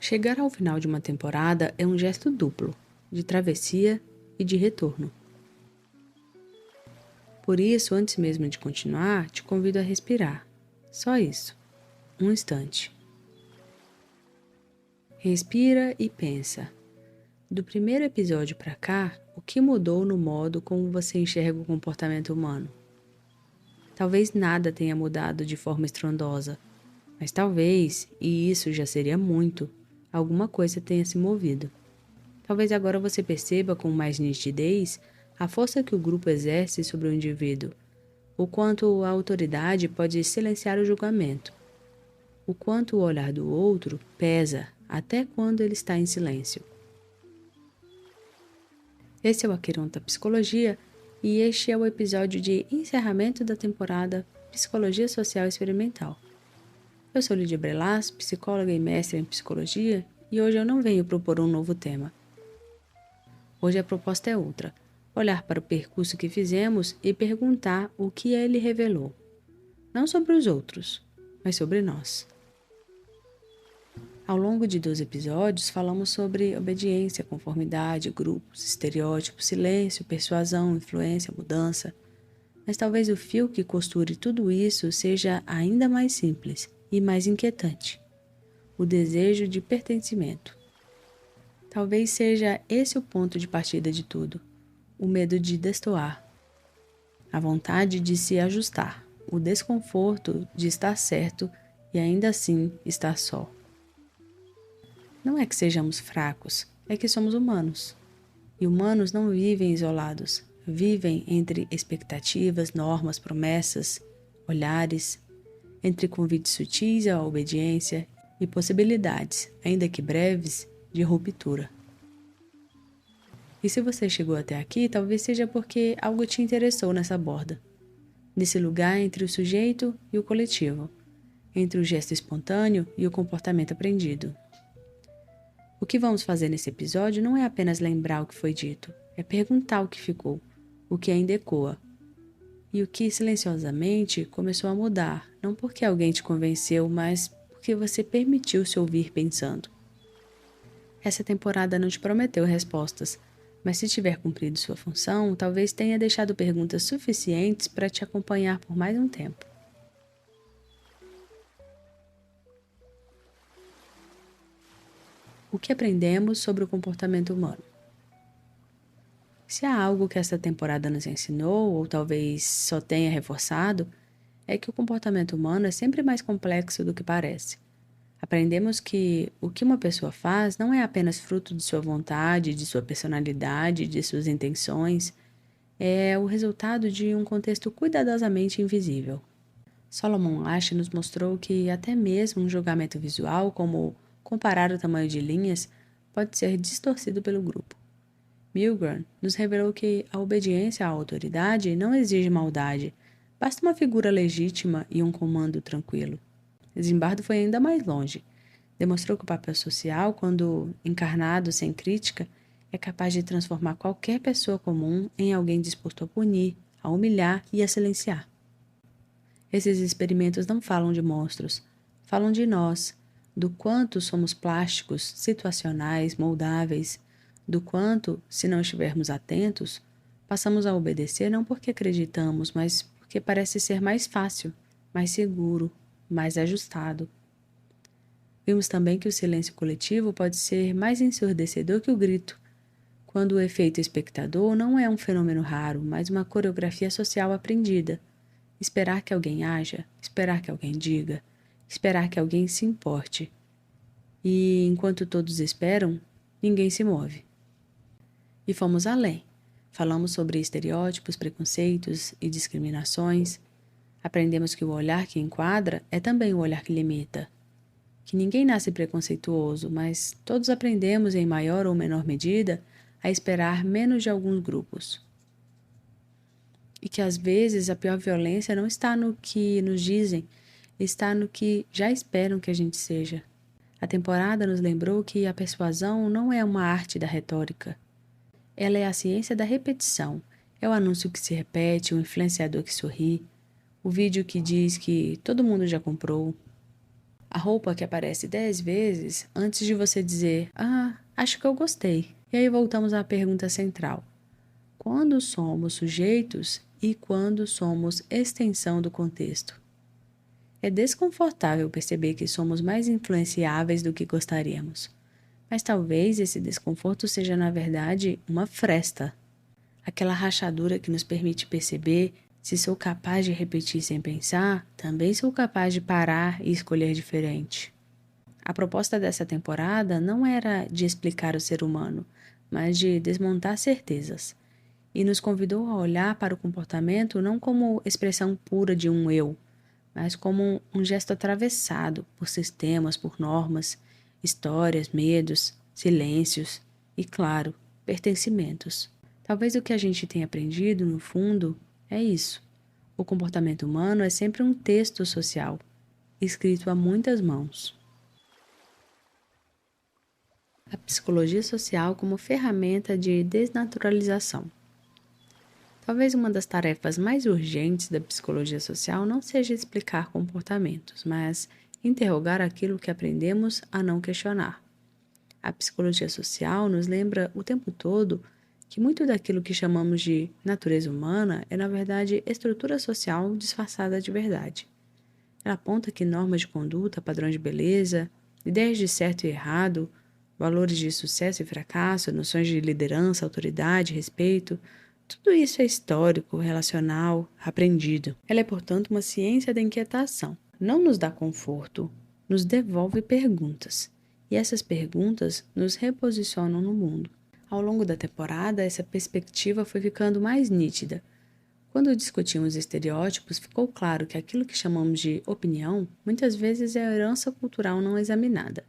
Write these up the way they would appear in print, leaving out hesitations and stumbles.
Chegar ao final de uma temporada é um gesto duplo, de travessia e de retorno. Por isso, antes mesmo de continuar, te convido a respirar. Só isso. Um instante. Respira e pensa. Do primeiro episódio para cá, o que mudou no modo como você enxerga o comportamento humano? Talvez nada tenha mudado de forma estrondosa, mas talvez, e isso já seria muito, alguma coisa tenha se movido. Talvez agora você perceba com mais nitidez a força que o grupo exerce sobre o indivíduo, o quanto a autoridade pode silenciar o julgamento, o quanto o olhar do outro pesa até quando ele está em silêncio. Esse é o Aqueronta Psicologia e este é o episódio de encerramento da temporada Psicologia Social Experimental. Eu sou Lídia Brelas, psicóloga e mestre em psicologia, e hoje eu não venho propor um novo tema. Hoje a proposta é outra, olhar para o percurso que fizemos e perguntar o que ele revelou. Não sobre os outros, mas sobre nós. Ao longo de 12 episódios, falamos sobre obediência, conformidade, grupos, estereótipos, silêncio, persuasão, influência, mudança. Mas talvez o fio que costure tudo isso seja ainda mais simples e mais inquietante: o desejo de pertencimento. Talvez seja esse o ponto de partida de tudo: o medo de destoar, a vontade de se ajustar, o desconforto de estar certo e ainda assim estar só. Não é que sejamos fracos, é que somos humanos. E humanos não vivem isolados, vivem entre expectativas, normas, promessas, olhares, entre convites sutis à obediência e possibilidades, ainda que breves, de ruptura. E se você chegou até aqui, talvez seja porque algo te interessou nessa borda, nesse lugar entre o sujeito e o coletivo, entre o gesto espontâneo e o comportamento aprendido. O que vamos fazer nesse episódio não é apenas lembrar o que foi dito, é perguntar o que ficou, o que ainda ecoa, e o que silenciosamente começou a mudar, não porque alguém te convenceu, mas porque você permitiu se ouvir pensando. Essa temporada não te prometeu respostas, mas se tiver cumprido sua função, talvez tenha deixado perguntas suficientes para te acompanhar por mais um tempo. O que aprendemos sobre o comportamento humano? Se há algo que esta temporada nos ensinou, ou talvez só tenha reforçado, é que o comportamento humano é sempre mais complexo do que parece. Aprendemos que o que uma pessoa faz não é apenas fruto de sua vontade, de sua personalidade, de suas intenções, é o resultado de um contexto cuidadosamente invisível. Solomon Asch nos mostrou que até mesmo um julgamento visual, como comparar o tamanho de linhas, pode ser distorcido pelo grupo. Milgram nos revelou que a obediência à autoridade não exige maldade, basta uma figura legítima e um comando tranquilo. Zimbardo foi ainda mais longe. Demonstrou que o papel social, quando encarnado sem crítica, é capaz de transformar qualquer pessoa comum em alguém disposto a punir, a humilhar e a silenciar. Esses experimentos não falam de monstros, falam de nós, do quanto somos plásticos, situacionais, moldáveis, do quanto, se não estivermos atentos, passamos a obedecer não porque acreditamos, mas porque parece ser mais fácil, mais seguro, mais ajustado. Vimos também que o silêncio coletivo pode ser mais ensurdecedor que o grito, quando o efeito espectador não é um fenômeno raro, mas uma coreografia social aprendida. Esperar que alguém haja, esperar que alguém diga, esperar que alguém se importe. E, enquanto todos esperam, ninguém se move. E fomos além. Falamos sobre estereótipos, preconceitos e discriminações. Aprendemos que o olhar que enquadra é também o olhar que limita. Que ninguém nasce preconceituoso, mas todos aprendemos em maior ou menor medida a esperar menos de alguns grupos. E que às vezes a pior violência não está no que nos dizem, está no que já esperam que a gente seja. A temporada nos lembrou que a persuasão não é uma arte da retórica. Ela é a ciência da repetição. É o anúncio que se repete, o influenciador que sorri, o vídeo que diz que todo mundo já comprou, a roupa que aparece 10 vezes antes de você dizer, acho que eu gostei. E aí voltamos à pergunta central. Quando somos sujeitos e quando somos extensão do contexto? É desconfortável perceber que somos mais influenciáveis do que gostaríamos. Mas talvez esse desconforto seja, na verdade, uma fresta. Aquela rachadura que nos permite perceber: se sou capaz de repetir sem pensar, também sou capaz de parar e escolher diferente. A proposta dessa temporada não era de explicar o ser humano, mas de desmontar certezas. E nos convidou a olhar para o comportamento não como expressão pura de um eu, mas como um gesto atravessado por sistemas, por normas, histórias, medos, silêncios e, claro, pertencimentos. Talvez o que a gente tenha aprendido, no fundo, é isso. O comportamento humano é sempre um texto social, escrito a muitas mãos. A psicologia social como ferramenta de desnaturalização. Talvez uma das tarefas mais urgentes da psicologia social não seja explicar comportamentos, mas interrogar aquilo que aprendemos a não questionar. A psicologia social nos lembra o tempo todo que muito daquilo que chamamos de natureza humana é, na verdade, estrutura social disfarçada de verdade. Ela aponta que normas de conduta, padrões de beleza, ideias de certo e errado, valores de sucesso e fracasso, noções de liderança, autoridade, respeito, tudo isso é histórico, relacional, aprendido. Ela é, portanto, uma ciência da inquietação. Não nos dá conforto, nos devolve perguntas. E essas perguntas nos reposicionam no mundo. Ao longo da temporada, essa perspectiva foi ficando mais nítida. Quando discutimos estereótipos, ficou claro que aquilo que chamamos de opinião muitas vezes é a herança cultural não examinada.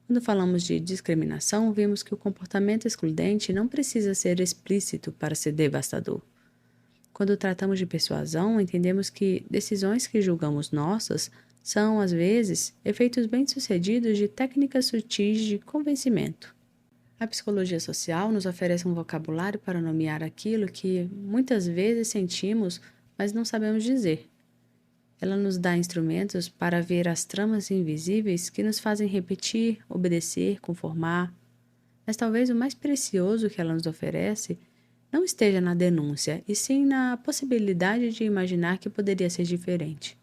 Quando falamos de discriminação, vimos que o comportamento excludente não precisa ser explícito para ser devastador. Quando tratamos de persuasão, entendemos que decisões que julgamos nossas são, às vezes, efeitos bem-sucedidos de técnicas sutis de convencimento. A psicologia social nos oferece um vocabulário para nomear aquilo que muitas vezes sentimos, mas não sabemos dizer. Ela nos dá instrumentos para ver as tramas invisíveis que nos fazem repetir, obedecer, conformar. Mas talvez o mais precioso que ela nos oferece não esteja na denúncia, e sim na possibilidade de imaginar que poderia ser diferente.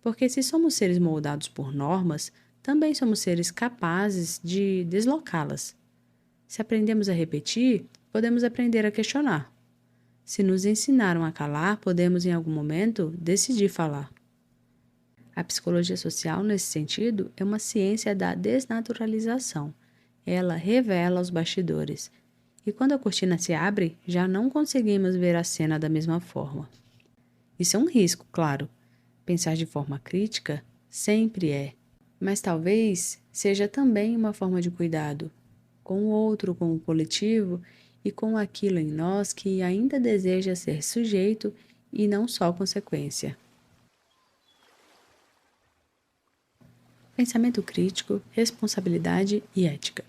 Porque se somos seres moldados por normas, também somos seres capazes de deslocá-las. Se aprendemos a repetir, podemos aprender a questionar. Se nos ensinaram a calar, podemos em algum momento decidir falar. A psicologia social, nesse sentido, é uma ciência da desnaturalização. Ela revela os bastidores. E quando a cortina se abre, já não conseguimos ver a cena da mesma forma. Isso é um risco, claro. Pensar de forma crítica sempre é. Mas talvez seja também uma forma de cuidado com o outro, com o coletivo e com aquilo em nós que ainda deseja ser sujeito e não só consequência. Pensamento crítico, responsabilidade e ética.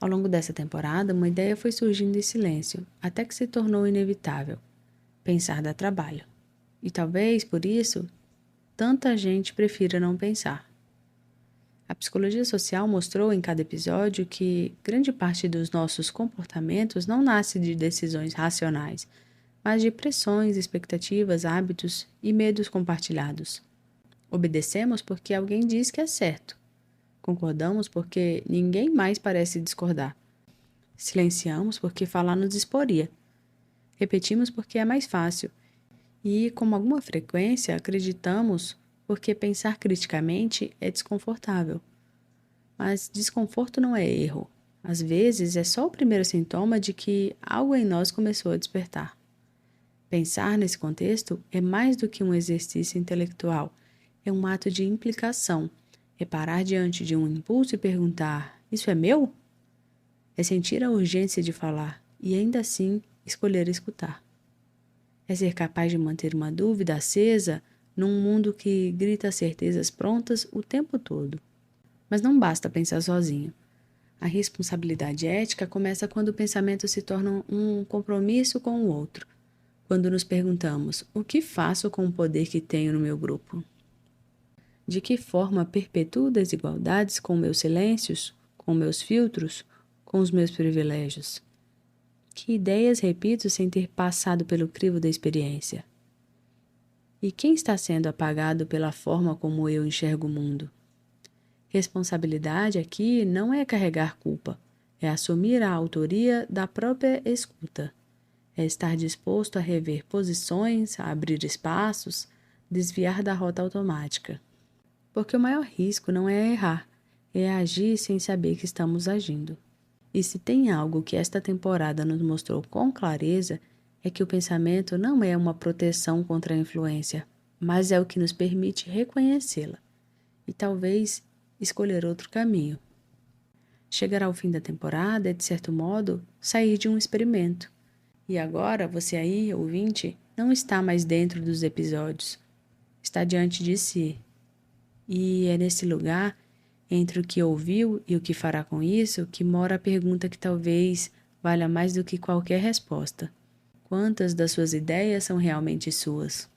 Ao longo dessa temporada, uma ideia foi surgindo em silêncio, até que se tornou inevitável. Pensar dá trabalho. E talvez, por isso, tanta gente prefira não pensar. A psicologia social mostrou em cada episódio que grande parte dos nossos comportamentos não nasce de decisões racionais, mas de pressões, expectativas, hábitos e medos compartilhados. Obedecemos porque alguém diz que é certo. Concordamos porque ninguém mais parece discordar. Silenciamos porque falar nos exporia. Repetimos porque é mais fácil. E, com alguma frequência, acreditamos porque pensar criticamente é desconfortável. Mas desconforto não é erro. Às vezes, é só o primeiro sintoma de que algo em nós começou a despertar. Pensar nesse contexto é mais do que um exercício intelectual. É um ato de implicação. É parar diante de um impulso e perguntar: isso é meu? É sentir a urgência de falar e, ainda assim, escolher escutar. É ser capaz de manter uma dúvida acesa num mundo que grita certezas prontas o tempo todo. Mas não basta pensar sozinho. A responsabilidade ética começa quando o pensamento se torna um compromisso com o outro. Quando nos perguntamos: o que faço com o poder que tenho no meu grupo? De que forma perpetuo desigualdades com meus silêncios, com meus filtros, com os meus privilégios? Que ideias repito sem ter passado pelo crivo da experiência? E quem está sendo apagado pela forma como eu enxergo o mundo? Responsabilidade aqui não é carregar culpa, é assumir a autoria da própria escuta. É estar disposto a rever posições, a abrir espaços, desviar da rota automática. Porque o maior risco não é errar, é agir sem saber que estamos agindo. E se tem algo que esta temporada nos mostrou com clareza, é que o pensamento não é uma proteção contra a influência, mas é o que nos permite reconhecê-la e talvez escolher outro caminho. Chegar ao fim da temporada é, de certo modo, sair de um experimento. E agora, você aí, ouvinte, não está mais dentro dos episódios, está diante de si. E é nesse lugar, entre o que ouviu e o que fará com isso, que mora a pergunta que talvez valha mais do que qualquer resposta. Quantas das suas ideias são realmente suas?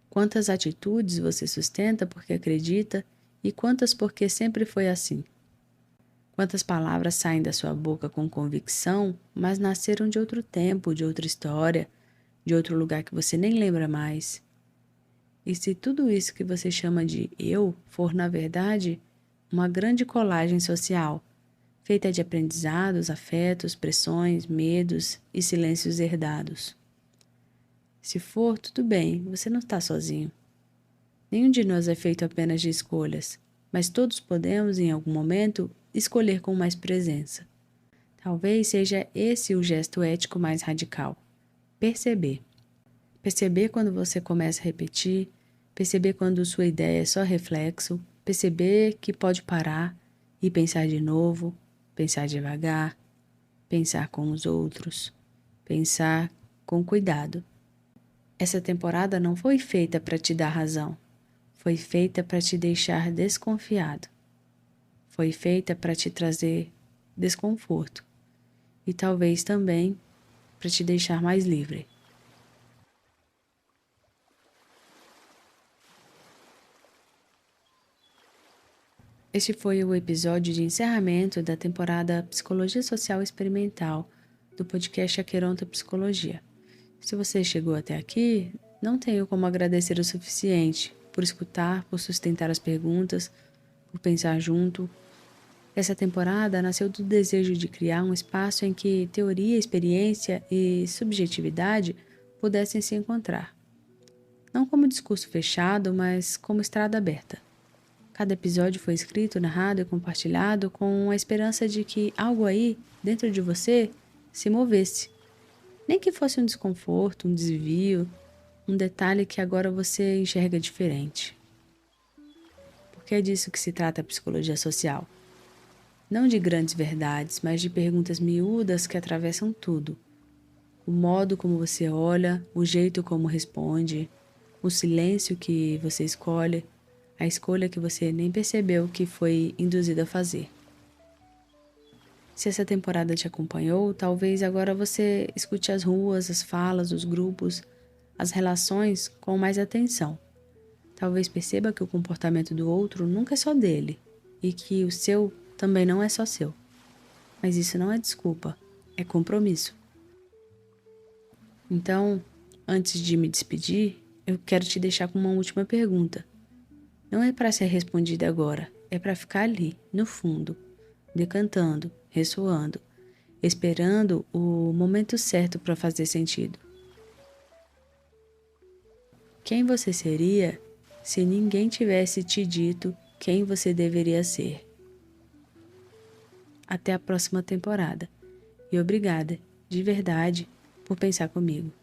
Quantas atitudes você sustenta porque acredita e quantas porque sempre foi assim? Quantas palavras saem da sua boca com convicção, mas nasceram de outro tempo, de outra história, de outro lugar que você nem lembra mais? E se tudo isso que você chama de eu for, na verdade, uma grande colagem social, feita de aprendizados, afetos, pressões, medos e silêncios herdados? Se for, tudo bem, você não está sozinho. Nenhum de nós é feito apenas de escolhas, mas todos podemos, em algum momento, escolher com mais presença. Talvez seja esse o gesto ético mais radical. Perceber. Perceber quando você começa a repetir, perceber quando sua ideia é só reflexo, perceber que pode parar e pensar de novo, pensar devagar, pensar com os outros, pensar com cuidado. Essa temporada não foi feita para te dar razão, foi feita para te deixar desconfiado. Foi feita para te trazer desconforto e talvez também para te deixar mais livre. Este foi o episódio de encerramento da temporada Psicologia Social Experimental do podcast Aqueronta Psicologia. Se você chegou até aqui, não tenho como agradecer o suficiente por escutar, por sustentar as perguntas, por pensar junto. Essa temporada nasceu do desejo de criar um espaço em que teoria, experiência e subjetividade pudessem se encontrar. Não como discurso fechado, mas como estrada aberta. Cada episódio foi escrito, narrado e compartilhado com a esperança de que algo aí, dentro de você, se movesse. Nem que fosse um desconforto, um desvio, um detalhe que agora você enxerga diferente. Porque é disso que se trata a psicologia social. Não de grandes verdades, mas de perguntas miúdas que atravessam tudo. O modo como você olha, o jeito como responde, o silêncio que você escolhe, a escolha que você nem percebeu que foi induzida a fazer. Se essa temporada te acompanhou, talvez agora você escute as ruas, as falas, os grupos, as relações com mais atenção. Talvez perceba que o comportamento do outro nunca é só dele e que o seu também não é só seu. Mas isso não é desculpa, é compromisso. Então, antes de me despedir, eu quero te deixar com uma última pergunta. Não é para ser respondida agora, é para ficar ali, no fundo, decantando, ressoando, esperando o momento certo para fazer sentido. Quem você seria se ninguém tivesse te dito quem você deveria ser? Até a próxima temporada. E obrigada, de verdade, por pensar comigo.